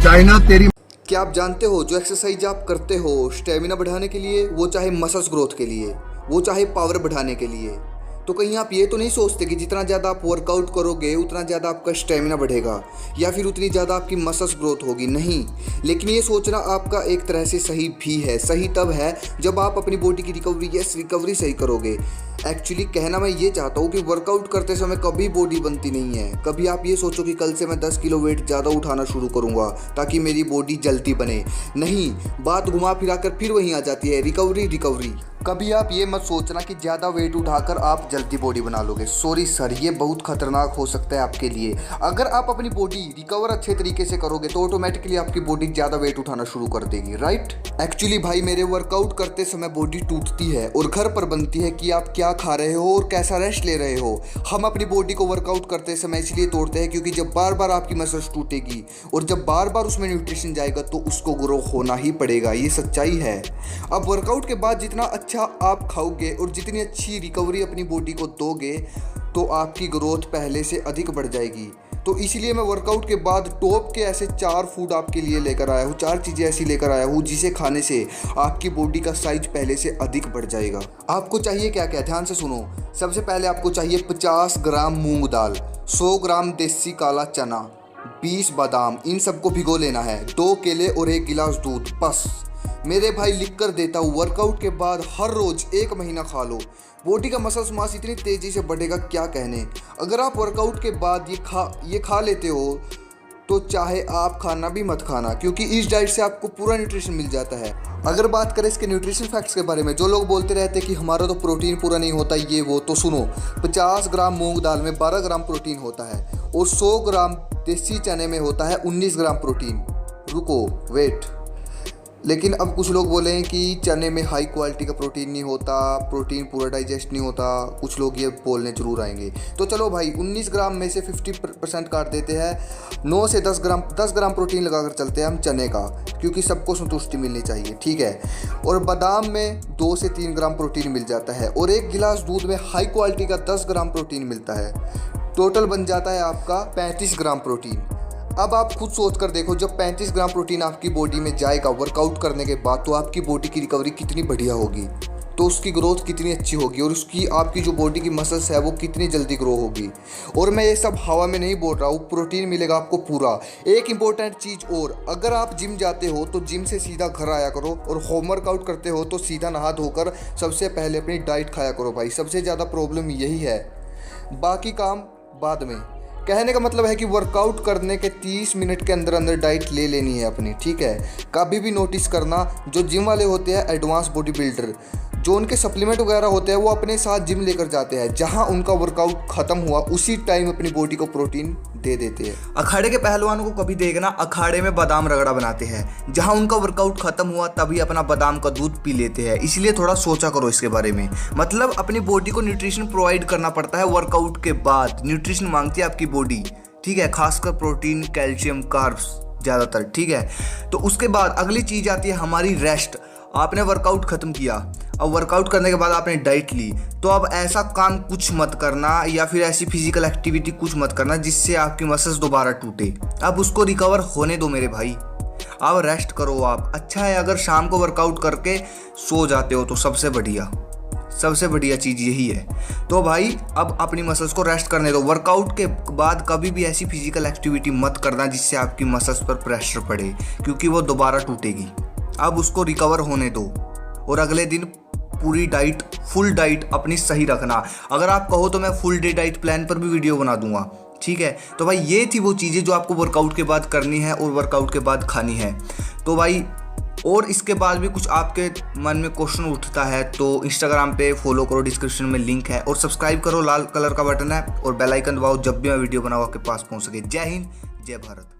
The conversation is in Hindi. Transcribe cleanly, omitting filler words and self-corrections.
चाइना तेरी। क्या आप जानते हो जो एक्सरसाइज आप करते हो स्टेमिना बढ़ाने के लिए, वो चाहे मसल्स ग्रोथ के लिए, वो चाहे पावर बढ़ाने के लिए, तो कहीं आप ये तो नहीं सोचते कि जितना ज़्यादा आप वर्कआउट करोगे उतना ज़्यादा आपका स्टेमिना बढ़ेगा या फिर उतनी ज़्यादा आपकी मसल्स ग्रोथ होगी? नहीं, लेकिन ये सोचना आपका एक तरह से सही भी है। सही तब है जब आप अपनी बॉडी की रिकवरी सही करोगे। एक्चुअली कहना मैं ये चाहता हूँ कि वर्कआउट करते समय कभी बॉडी बनती नहीं है। कभी आप ये सोचो कि कल से मैं 10 किलो वेट ज़्यादा उठाना शुरू करूँगा ताकि मेरी बॉडी जल्दी बने। नहीं, बात घुमा फिरा कर फिर वहीं आ जाती है, रिकवरी। कभी आप ये मत सोचना कि ज़्यादा वेट उठाकर आप जल्दी बॉडी बना लोगे। सॉरी सर, ये बहुत खतरनाक हो सकता है आपके लिए। अगर आप अपनी बॉडी रिकवर अच्छे तरीके से करोगे तो ऑटोमेटिकली आपकी बॉडी ज़्यादा वेट उठाना शुरू कर देगी, राइट? एक्चुअली भाई मेरे वर्कआउट करते समय बॉडी टूटती है और घर पर बनती है कि आप क्या खा रहे हो और कैसा रेस्ट ले रहे हो। हम अपनी बॉडी को वर्कआउट करते समय इसलिए तोड़ते हैं क्योंकि जब बार बार आपकी मसल्स टूटेगी और जब बार बार उसमें न्यूट्रिशन जाएगा तो उसको ग्रो होना ही पड़ेगा। ये सच्चाई है। अब वर्कआउट के बाद जितना अच्छा आप खाओगे और जितनी अच्छी रिकवरी अपनी बॉडी को दोगे तो आपकी ग्रोथ पहले से अधिक बढ़ जाएगी। तो इसीलिए मैं वर्कआउट के बाद टॉप के ऐसे 4 फूड आपके लिए लेकर आया हूँ, 4 चीज़ें ऐसी लेकर आया हूँ जिसे खाने से आपकी बॉडी का साइज पहले से अधिक बढ़ जाएगा। आपको चाहिए क्या क्या, ध्यान से सुनो। सबसे पहले आपको चाहिए 50 ग्राम मूंग दाल, 100 ग्राम देसी काला चना, 20 बादाम, इन सबको भिगो लेना है, 2 केले और 1 गिलास दूध। बस मेरे भाई लिख कर देता हूँ, वर्कआउट के बाद हर रोज 1 महीना खा लो। बॉडी का मसल्स मास इतनी तेज़ी से बढ़ेगा क्या कहने। अगर आप वर्कआउट के बाद ये खा लेते हो तो चाहे आप खाना भी मत खाना, क्योंकि इस डाइट से आपको पूरा न्यूट्रिशन मिल जाता है। अगर बात करें इसके न्यूट्रिशन फैक्ट्स के बारे में, जो लोग बोलते रहते हैं कि हमारा तो प्रोटीन पूरा नहीं होता ये वो, तो सुनो, 50 ग्राम मूंग दाल में 12 ग्राम प्रोटीन होता है और 100 ग्राम देसी चने में होता है 19 ग्राम प्रोटीन। रुको, वेट। लेकिन अब कुछ लोग बोले हैं कि चने में हाई क्वालिटी का प्रोटीन नहीं होता, प्रोटीन पूरा डाइजेस्ट नहीं होता, कुछ लोग ये बोलने जरूर आएंगे। तो चलो भाई, 19 ग्राम में से 50% काट देते हैं, 9 से 10 ग्राम प्रोटीन लगाकर चलते हैं हम चने का, क्योंकि सबको संतुष्टि मिलनी चाहिए, ठीक है। और बादाम में 2 से 3 ग्राम प्रोटीन मिल जाता है और 1 गिलास दूध में हाई क्वालिटी का 10 ग्राम प्रोटीन मिलता है। टोटल बन जाता है आपका 35 ग्राम प्रोटीन। अब आप खुद सोच कर देखो, जब 35 ग्राम प्रोटीन आपकी बॉडी में जाएगा वर्कआउट करने के बाद, तो आपकी बॉडी की रिकवरी कितनी बढ़िया होगी, तो उसकी ग्रोथ कितनी अच्छी होगी और उसकी आपकी जो बॉडी की मसल्स है वो कितनी जल्दी ग्रो होगी। और मैं ये सब हवा में नहीं बोल रहा हूँ, प्रोटीन मिलेगा आपको पूरा। एक इंपॉर्टेंट चीज़ और, अगर आप जिम जाते हो तो जिम से सीधा घर आया करो और होम वर्कआउट करते हो तो सीधा नहा धोकर सबसे पहले अपनी डाइट खाया करो भाई। सबसे ज़्यादा प्रॉब्लम यही है, बाकी काम बाद में। कहने का मतलब है कि वर्कआउट करने के 30 मिनट के अंदर अंदर डाइट ले लेनी है अपनी, ठीक है। कभी भी नोटिस करना, जो जिम वाले होते हैं एडवांस बॉडी बिल्डर, जो उनके सप्लीमेंट वगैरह होते हैं वो अपने साथ जिम लेकर जाते हैं, जहां उनका वर्कआउट खत्म हुआ उसी टाइम अपनी बॉडी को प्रोटीन दे देते हैं। अखाड़े के पहलवानों को कभी देखना, अखाड़े में बादाम रगड़ा बनाते हैं, जहां उनका वर्कआउट खत्म हुआ तभी अपना बादाम का दूध पी लेते हैं। इसलिए थोड़ा सोचा करो इसके बारे में। मतलब अपनी बॉडी को न्यूट्रिशन प्रोवाइड करना पड़ता है वर्कआउट के बाद, न्यूट्रिशन मांगती है आपकी बॉडी, ठीक है, खासकर प्रोटीन, कैल्शियम, कार्ब्स ज़्यादातर, ठीक है। तो उसके बाद अगली चीज़ आती है हमारी रेस्ट। आपने वर्कआउट ख़त्म किया, अब वर्कआउट करने के बाद आपने डाइट ली, तो अब ऐसा काम कुछ मत करना या फिर ऐसी फिजिकल एक्टिविटी कुछ मत करना जिससे आपकी मसल्स दोबारा टूटे। अब उसको रिकवर होने दो मेरे भाई, अब रेस्ट करो आप। अच्छा है अगर शाम को वर्कआउट करके सो जाते हो तो सबसे बढ़िया चीज़ यही है। तो भाई अब अपनी मसल्स को रेस्ट करने दो। वर्कआउट के बाद कभी भी ऐसी फिजिकल एक्टिविटी मत करना जिससे आपकी मसल्स पर प्रेशर पड़े, क्योंकि वो दोबारा टूटेगी। अब उसको रिकवर होने दो और अगले दिन पूरी डाइट, फुल डाइट अपनी सही रखना। अगर आप कहो तो मैं फुल डे डाइट प्लान पर भी वीडियो बना दूंगा, ठीक है। तो भाई ये थी वो चीज़ें जो आपको वर्कआउट के बाद करनी है और वर्कआउट के बाद खानी है। तो भाई और इसके बाद भी कुछ आपके मन में क्वेश्चन उठता है तो इंस्टाग्राम पे फॉलो करो, डिस्क्रिप्शन में लिंक है, और सब्सक्राइब करो, लाल कलर का बटन है, और बेल आइकन दबाओ जब भी मैं वीडियो बनाऊँ आपके पास पहुँच सके। जय हिंद, जय भारत।